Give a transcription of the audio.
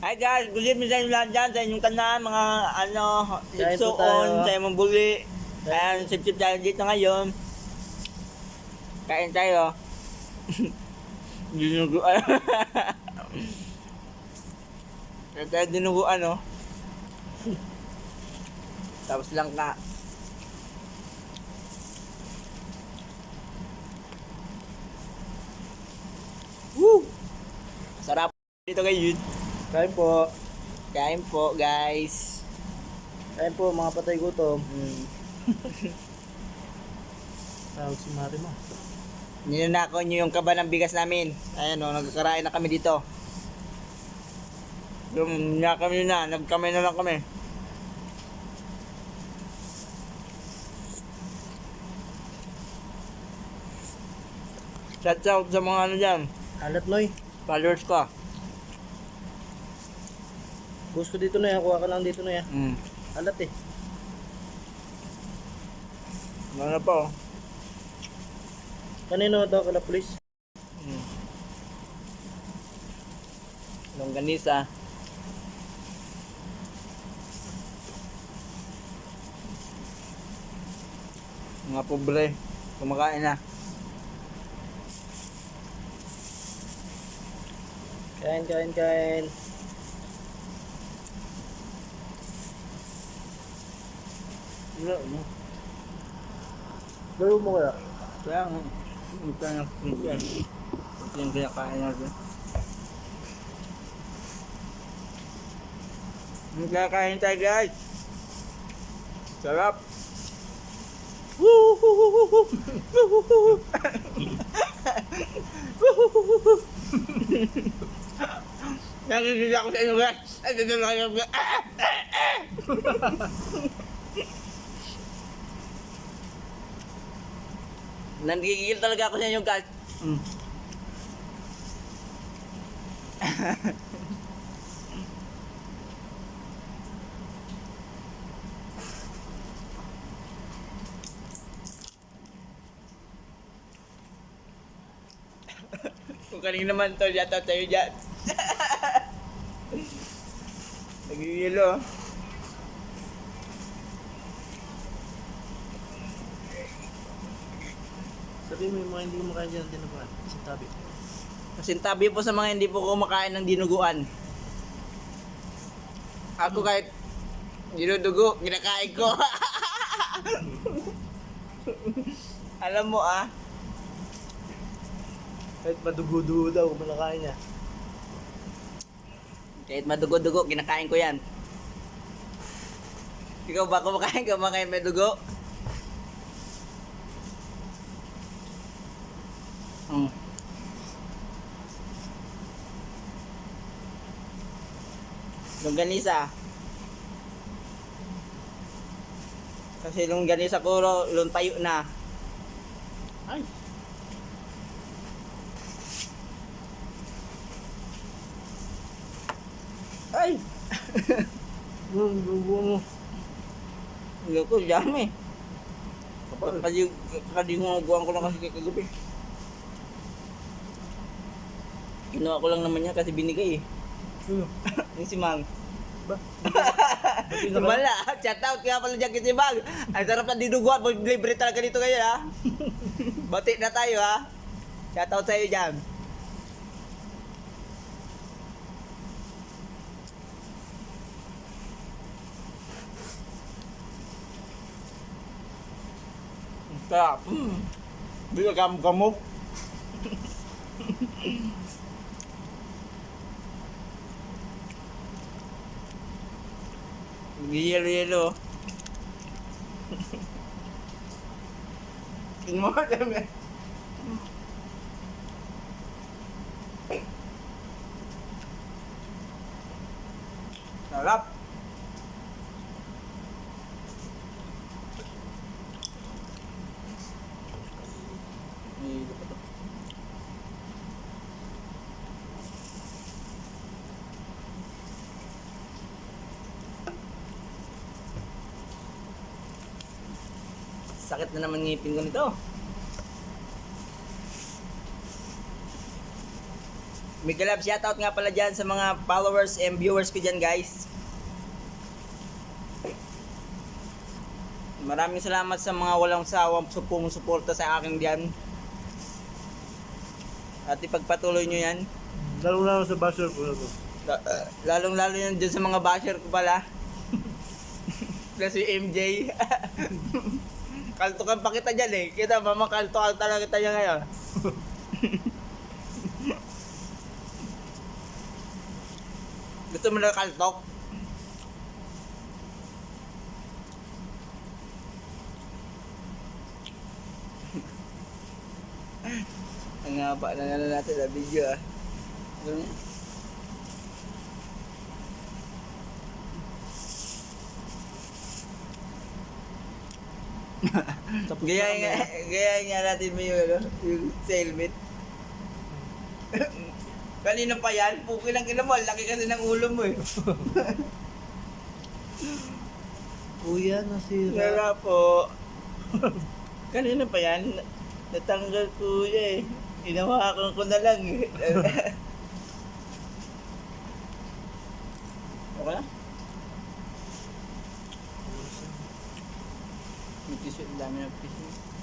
Hi guys, good evening sa inyo lahat dyan, sa inyong tanan, mga Kain po itsoon, tayo. sa inyong buli. Ayan, sip-sip tayo dito ngayon. Kain tayo. Dinuguan. Kain tayo dinuguan, no? Tapos lang ka. Woo! Sarap dito ngayon. Kain po. Kain po, guys. Kain po mga patay gutom. Tawag si Mari mo. Ninanakaw nyo yung kaba ng bigas namin. Ayan o, nagkakarain na kami dito. Yung kami na, nagkamay na lang kami. Shout out sa mga ano dyan, Alat Noy. followers ko. Gusto dito na yan. Kuha ka lang dito na yan. Alat eh. Ano po? Kanino daw kala police? Longganisa. Mga pobre, kumakain na. Kain, kain, kain. Wala, no? Gawin mo kaya? Kaya nga, ito na yan. Ito yung kinakain natin. Kakain tayo guys. Sarap. Nakikita ko sa inyo guys. Ito na kayo. Nanggigil talaga ako sa inyo guys. Kung kanina naman to, yata tayo dyan. Nagigil oh. Sabi mo yung mga hindi kumakain dyan ng dinuguan. Sa tabi. Pasintabi po sa mga hindi po kumakain ng dinuguan. Ako kahit dinudugo, ginakain ko. Alam mo ah. Kahit madugo-dugo daw kung malakain niya. Kahit madugo-dugo, kinakain ko yan. Ikaw ba kumakain ka mga may dugo? Longganisa. Kasi longganisa ko luntayo na. Ay! Ay! Dugo mo. Hindi ko, dami. Kapal. Kadinguguan ko lang kasi kagabi. Kinuha ko lang naman niya kasi binigay eh. Ano? Yung si Mang. Ba? Wala, shout out kaya pala dyan kay si Mang. Ang sarap na dinuguan, libre talaga dito ngayon ha. Bati na tayo ha. Shout out sa'yo dyan. Sarap. Hindi ka kamuk-kamuk. Yelo-yelo. Tingnan mo dami. Sarap. Sakit na naman ngipin ko nito. Mega love shoutout nga pala dyan sa mga followers and viewers ko dyan guys. Maraming salamat sa mga walang sawang suporta sa akin dyan. At ipagpatuloy nyo yan. Lalo sa basher ko na to. Lalong-lalo yan dyan sa mga basher ko pala. Plus si MJ. Kaltukan pa kita dyan eh. Kita, mamakaltukan talaga kita dyan ngayon. Gusto mo na kaltok? Ang haba na nga natin na video ah. Tapos Gaya nga natin mo yung, ano, yung sa helmet. Kanina pa yan, puki lang mo, laki kasi ng ulo mo eh. Kuya, nasira. Wala po. Kanina pa yan, natanggal ko eh. Hinawakan ko na lang eh. Okay na? May tissue, dami ng tissue.